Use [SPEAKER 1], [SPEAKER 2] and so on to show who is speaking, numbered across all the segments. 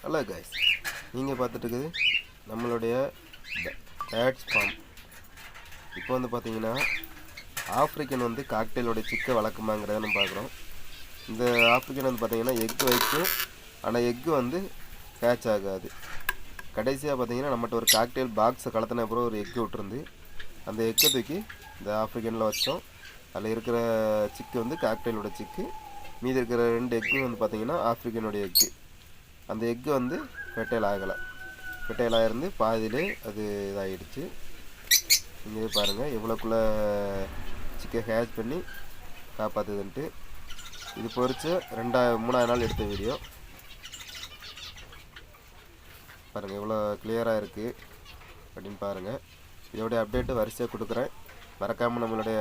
[SPEAKER 1] Hello guys, நீங்கள் பார்த்துட்டு இருக்குது நம்மளுடைய பேட்ஸ் ஃபார்ம். இப்போ வந்து பார்த்தீங்கன்னா ஆஃப்ரிக்கன் வந்து காக்டெயிலோடைய சிக்கை வளர்க்குமாங்கிறத நம்ம பார்க்குறோம். இந்த ஆஃப்ரிக்கன் வந்து பார்த்தீங்கன்னா எக்கு வைக்கும், ஆனால் எக்கு வந்து கேட்ச் ஆகாது. கடைசியாக பார்த்தீங்கன்னா நம்மகிட்ட ஒரு காக்டெயில் பாக்ஸை கலத்தின அப்புறம் ஒரு எக்கு விட்டுருந்து அந்த எக்கை தூக்கி இந்த ஆஃப்ரிக்கனில் வச்சோம். அதில் இருக்கிற சிக்கு வந்து காக்டெயிலோட சிக்கு, மீதி இருக்கிற 2 எக்கு வந்து பார்த்தீங்கன்னா ஆஃப்ரிக்கனுடைய எக்கு. அந்த எக்கு வந்து ஃபெர்டைல் ஆகலை, ஃபெர்டைல் ஆகிருந்து பாதியிலே அது இதாகிடுச்சு. இங்கே பாருங்கள் எவ்வளோக்குள்ளே சிக்கன் ஹேட்ச் பண்ணி காப்பாற்றுதுன்ட்டு. இது பொறிச்சு 3ஆவது நாள் எடுத்த வீடியோ பாருங்கள், எவ்வளோ கிளியராக இருக்குது அப்படின்னு பாருங்கள். இதோடைய அப்டேட்டு வரிசையாக கொடுக்குறேன். மறக்காமல் நம்மளுடைய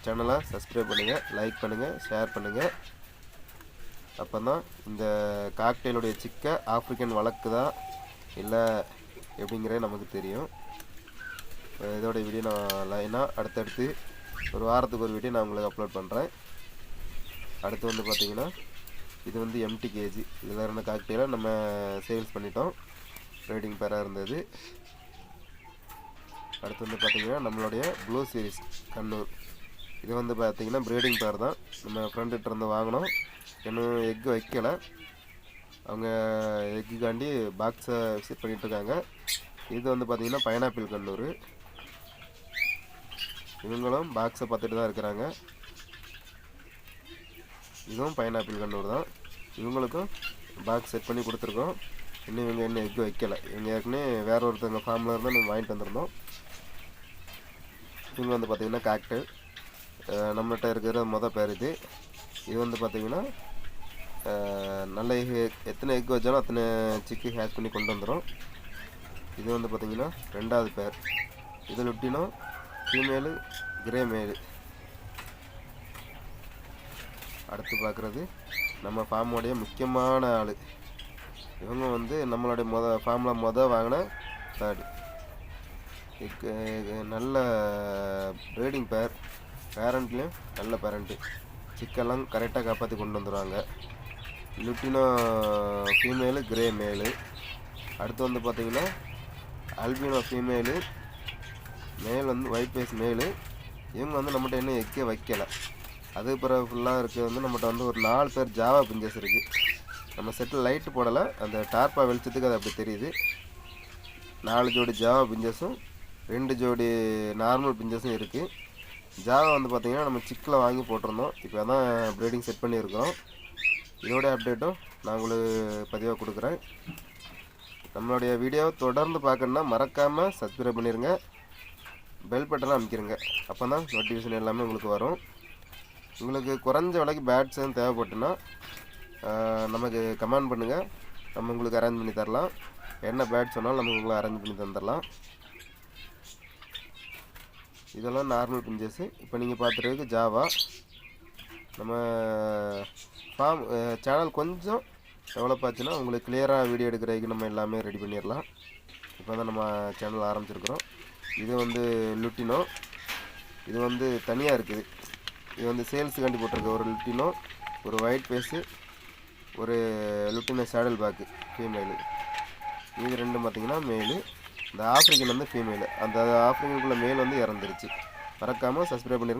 [SPEAKER 1] சேனலை சப்ஸ்கிரைப் பண்ணுங்கள், லைக் பண்ணுங்கள், ஷேர் பண்ணுங்கள். அப்போ தான் இந்த காக்டெயிலுடைய சிக்கை ஆஃப்ரிக்கன் வளர்க்குதா இல்லை எப்படிங்கிறது நமக்கு தெரியும். இதோடைய வீடியோ நான் லைனாக அடுத்தடுத்து ஒரு வாரத்துக்கு ஒரு வீடியோ நான் உங்களுக்கு அப்லோட் பண்ணுறேன். அடுத்து வந்து பார்த்திங்கன்னா இது வந்து எம்டி கேஜி, இதில் இருந்த காக்டெயிலை நம்ம சேல்ஸ் பண்ணிட்டோம். ப்ரீடிங் பேராக இருந்தது. அடுத்து வந்து பார்த்திங்கன்னா நம்மளுடைய ப்ளூ சீரிஸ் கண்ணூர், இது வந்து பார்த்திங்கன்னா ப்ரீடிங் பேர் தான். நம்ம ஃப்ரெண்டுகிட்ட இருந்து வாங்கினோம். இன்னும் எக்கு வைக்கலை, அவங்க எக்குக்காண்டி பாக்ஸை விசிட் பண்ணிகிட்ருக்காங்க. இது வந்து பார்த்திங்கன்னா பைனாப்பிள் கண்ணூர், இவங்களும் பாக்ஸை பார்த்துட்டு தான் இருக்கிறாங்க. இதுவும் பைனாப்பிள் கண்ணூர் தான், இவங்களுக்கும் பாக்ஸ் செட் பண்ணி கொடுத்துருக்கோம். இன்னும் இவங்க என்ன எக்கு வைக்கலை. இவங்க ஏற்கனவே வேற ஒருத்தவங்க ஃபார்மில் இருந்தால் நம்ம வாங்கிட்டு வந்திருந்தோம். இவங்க வந்து பார்த்திங்கன்னா காக்டெயில் நம்மகிட்ட இருக்கிற பேர் இது. இது வந்து பார்த்திங்கன்னா நல்ல எத்தனை எக் வச்சாலும் அத்தனை சிக்கு ஹேட்ச் பண்ணி கொண்டு வந்துடும். இது வந்து பார்த்திங்கன்னா 2ஆவது பேர். இது லுட்டினோ ஃபீமேலு, கிரே மேலு. அடுத்து பார்க்குறது நம்ம ஃபார்மோடைய முக்கியமான ஆள். இவங்க வந்து நம்மளுடைய ஃபார்மில் வாங்கின பேர்டு. நல்ல ப்ரீடிங் பேர், பேரண்ட்லேயும் நல்ல பேரண்ட்டு. சிக்கெல்லாம் கரெக்டாக காப்பாற்றி கொண்டு வந்துடுவாங்க. லுட்டினோ ஃபீமேலு, கிரே மேலு. அடுத்து வந்து பார்த்திங்கன்னா அல்பினோ ஃபீமேலு, மேல் வந்து ஒயிட் ஃபேஸ் மேலு. இவங்க வந்து நம்மகிட்ட இன்னும் எக்கே வைக்கலை. அது பிறகு ஃபுல்லாக இருக்குது வந்து நம்மகிட்ட வந்து ஒரு 4 பேர் ஜாவா பிஞ்சஸ் இருக்குது. நம்ம செட்டில் லைட்டு போடலை, அந்த டார்ப்பா வெளிச்சத்துக்கு அது அப்படி தெரியுது. 4 ஜோடி ஜாவா பிஞ்சஸும் 2 ஜோடி நார்மல் பிஞ்சஸும் இருக்குது. ஜாவா வந்து பார்த்திங்கன்னா நம்ம சிக்கில் வாங்கி போட்டிருந்தோம். இப்போ தான் ப்ரீடிங் செட் பண்ணியிருக்கோம். இதோடைய அப்டேட்டும் நான் உங்களுக்கு பதிவாக கொடுக்குறேன். நம்மளுடைய வீடியோவை தொடர்ந்து பார்க்கணுன்னா மறக்காமல் சப்ஸ்கிரைப் பண்ணிடுங்க, பெல் பட்டனை அமைக்கிருங்க. அப்போ தான் நோட்டிஃபிகேஷன் எல்லாமே உங்களுக்கு வரும். உங்களுக்கு குறைஞ்ச விலைக்கு பேட்ஸ் எதுவும் தேவைப்பட்டுன்னா நமக்கு கமெண்ட் பண்ணுங்கள், நம்ம உங்களுக்கு அரேஞ்ச் பண்ணி தரலாம். என்ன பேட்ஸ் சொன்னாலும் நம்ம உங்களுக்கு அரேஞ்ச் பண்ணி தந்துடலாம். இதெல்லாம் நார்மல் பிஞ்சஸ்ஸு. இப்போ நீங்கள் பார்த்துருக்கு ஜாவா. நம்ம ஃபார்ம் சேனல் கொஞ்சம் டெவலப் ஆச்சுன்னா உங்களுக்கு கிளியராக வீடியோ எடுக்கிறதுக்கு நம்ம எல்லாமே ரெடி பண்ணிடலாம். இப்போ தான் நம்ம சேனல் ஆரம்பிச்சிருக்கிறோம். இது வந்து லுட்டினோ, இது வந்து தனியாக இருக்குது. இது வந்து சேல்ஸுக்காண்டி போட்டிருக்கு. ஒரு லுட்டினோ, ஒரு ஒயிட் ஃபேஸு, ஒரு லுட்டினோ சேடல் பேக்கு ஃபீமேலு. இது 2 பார்த்திங்கன்னா மேலு. இந்த ஆஃப்ரிக்கன் வந்து ஃபீமேலு. அந்த ஆஃப்ரிக்கனுக்குள்ள மேல் வந்து இறந்துருச்சு. மறக்காமல் சப்ஸ்கிரைப் பண்ணிடுங்க.